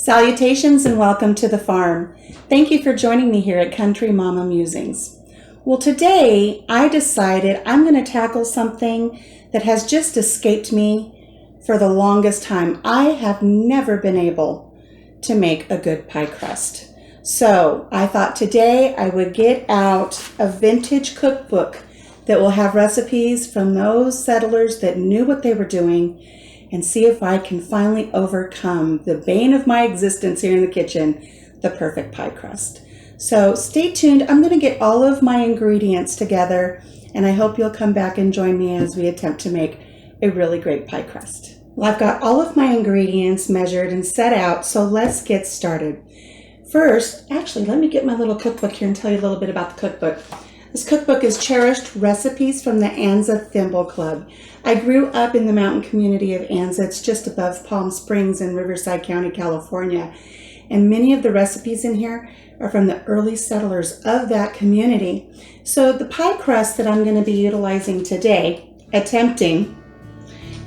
Salutations and welcome to the farm. Thank you for joining me here at Country Mama Musings. Well, today I decided I'm going to tackle something that has just escaped me for the longest time. I have never been able to make a good pie crust. So I thought today I would get out a vintage cookbook that will have recipes from those settlers that knew what they were doing and see if I can finally overcome the bane of my existence here in the kitchen, the perfect pie crust. So stay tuned. I'm going to get all of my ingredients together, and I hope you'll come back and join me as we attempt to make a really great pie crust. Well, I've got all of my ingredients measured and set out, so let's get started. First, actually, let me get my little cookbook here and tell you a little bit about the cookbook. This cookbook is Cherished Recipes from the Anza Thimble Club. I grew up in the mountain community of Anza. It's just above Palm Springs in Riverside County, California. And many of the recipes in here are from the early settlers of that community. So the pie crust that I'm going to be utilizing today, attempting,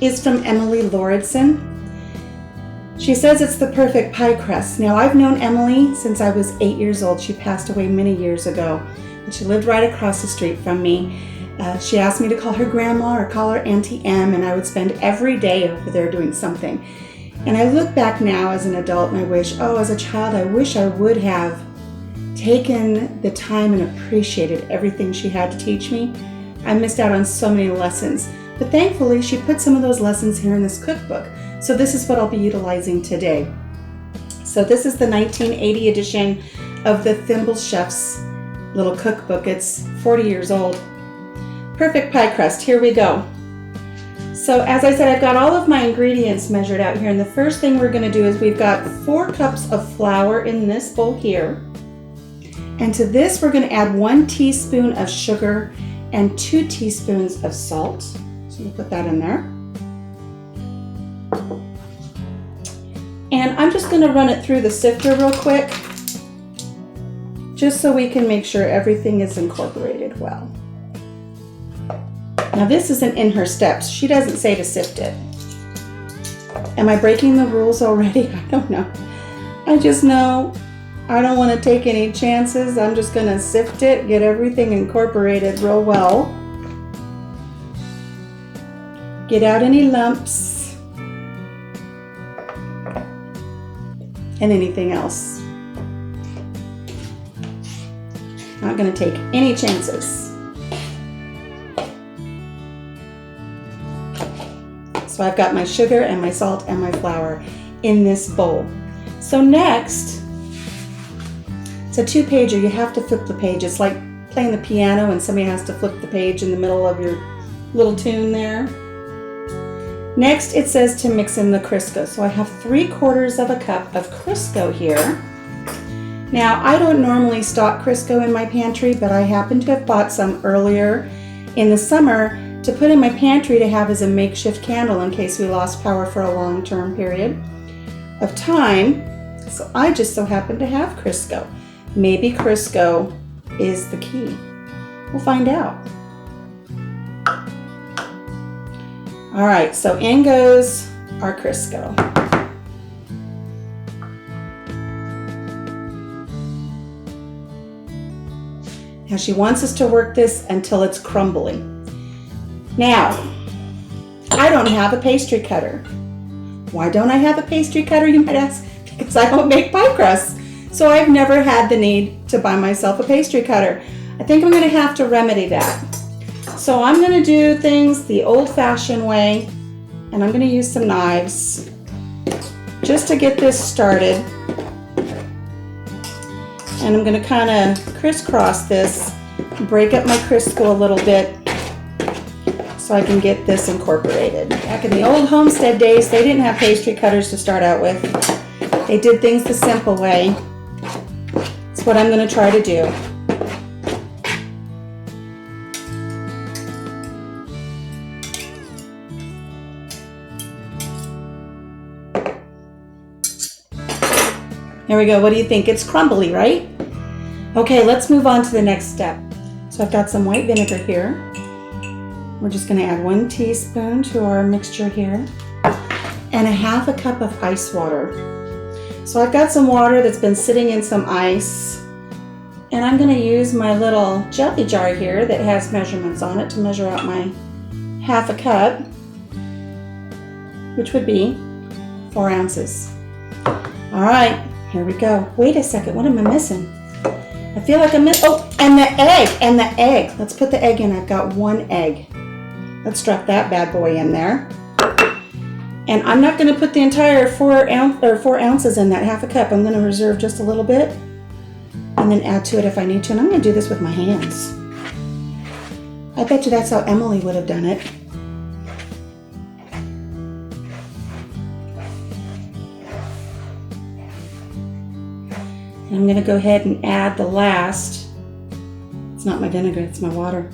is from Emily Lauridsen. She says it's the perfect pie crust. Now, I've known Emily since I was 8 years old. She passed away many years ago. She lived right across the street from me. She asked me to call her grandma or call her Auntie Em, and I would spend every day over there doing something. And I look back now as an adult and I wish, as a child, I wish I would have taken the time and appreciated everything she had to teach me. I missed out on so many lessons, but thankfully she put some of those lessons here in this cookbook. So this is what I'll be utilizing today. So this is the 1980 edition of the Thimble Chef's little cookbook. It's 40 years old. Perfect pie crust. Here we go. So as I said, I've got all of my ingredients measured out here, and the first thing we're going to do is we've got 4 cups of flour in this bowl here, and to this we're going to add 1 teaspoon of sugar and 2 teaspoons of salt. So we'll put that in there, and I'm just going to run it through the sifter real quick, just so we can make sure everything is incorporated well. Now this isn't in her steps. She doesn't say to sift it. Am I breaking the rules already? I don't know. I just know I don't want to take any chances. I'm just going to sift it, get everything incorporated real well. Get out any lumps and anything else. Not going to take any chances. So I've got my sugar and my salt and my flour in this bowl. So next, it's a 2-pager. You have to flip the page. It's like playing the piano and somebody has to flip the page in the middle of your little tune there. Next, it says to mix in the Crisco. So I have 3/4 of a cup of Crisco here. Now, I don't normally stock Crisco in my pantry, but I happen to have bought some earlier in the summer to put in my pantry to have as a makeshift candle in case we lost power for a long-term period of time. So I just so happen to have Crisco. Maybe Crisco is the key. We'll find out. All right, so in goes our Crisco. Now she wants us to work this until it's crumbly. Now, I don't have a pastry cutter. Why don't I have a pastry cutter, you might ask? Because I don't make pie crusts. So I've never had the need to buy myself a pastry cutter. I think I'm going to have to remedy that. So I'm going to do things the old-fashioned way, and I'm going to use some knives just to get this started. And I'm going to kind of crisscross this, break up my Crisco a little bit so I can get this incorporated. Back in the old homestead days, they didn't have pastry cutters to start out with. They did things the simple way. That's what I'm going to try to do. There we go. What do you think? It's crumbly, right? Okay, let's move on to the next step. So I've got some white vinegar here. We're just going to add 1 teaspoon to our mixture here, and 1/2 cup of ice water. So I've got some water that's been sitting in some ice, and I'm going to use my little jelly jar here that has measurements on it to measure out my half a cup, which would be 4 ounces. All right, here we go. Wait a second, what am I missing? I feel like I'm missing, oh, and the egg. Let's put the egg in. I've got 1 egg. Let's drop that bad boy in there. And I'm not going to put the entire 4 ounces in that half a cup. I'm going to reserve just a little bit and then add to it if I need to. And I'm going to do this with my hands. I bet you that's how Emily would have done it. And I'm going to go ahead and add the last. It's not my vinegar, it's my water.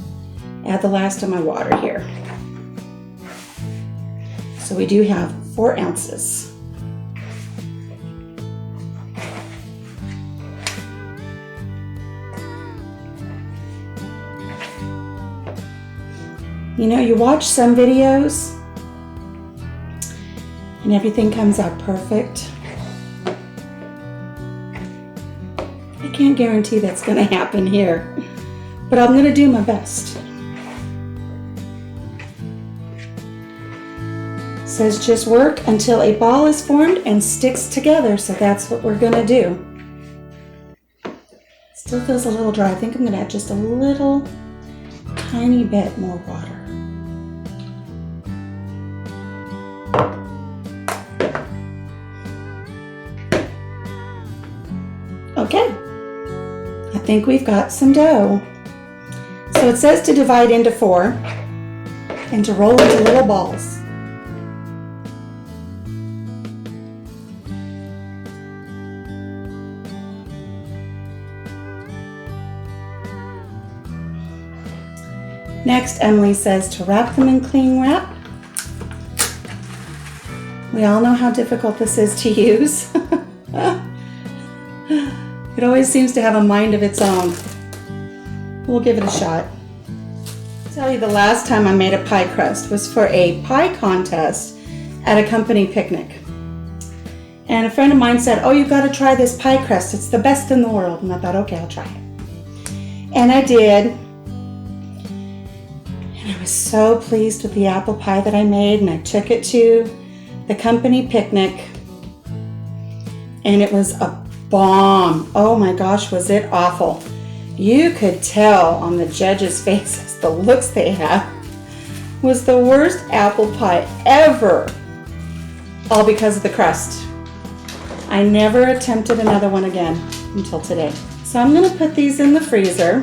Add the last of my water here. So we do have 4 ounces. You know, you watch some videos and everything comes out perfect. I can't guarantee that's going to happen here, but I'm going to do my best. It says just work until a ball is formed and sticks together, so that's what we're going to do. Still feels a little dry. I think I'm going to add just a little tiny bit more water. Okay, I think we've got some dough. So it says to divide into 4 and to roll into little balls. Next, Emily says to wrap them in cling wrap. We all know how difficult this is to use. It always seems to have a mind of its own. We'll give it a shot. I'll tell you, the last time I made a pie crust was for a pie contest at a company picnic. And a friend of mine said, oh, you've got to try this pie crust. It's the best in the world. And I thought, okay, I'll try it. And I did. And I was so pleased with the apple pie that I made, and I took it to the company picnic, and it was a bomb. Oh my gosh, was it awful. You could tell on the judges' faces, the looks they had, was the worst apple pie ever, all because of the crust. I never attempted another one again until today. So I'm going to put these in the freezer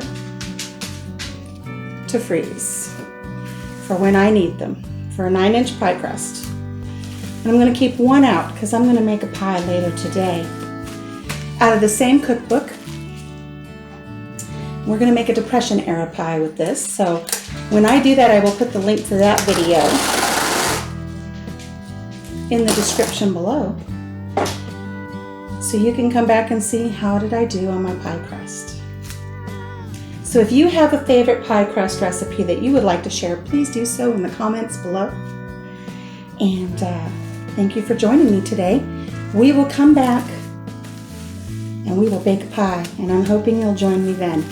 to freeze for when I need them, for a 9-inch pie crust. And I'm going to keep 1 out because I'm going to make a pie later today out of the same cookbook. We're going to make a Depression era pie with this. So when I do that, I will put the link to that video in the description below, so you can come back and see how did I do on my pie crust. So if you have a favorite pie crust recipe that you would like to share, please do so in the comments below. And thank you for joining me today. We will come back and we will bake a pie, and I'm hoping you'll join me then.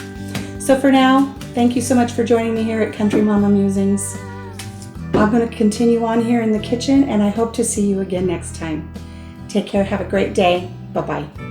So for now, thank you so much for joining me here at Country Mama Musings. I'm going to continue on here in the kitchen, and I hope to see you again next time. Take care. Have a great day. Bye-bye.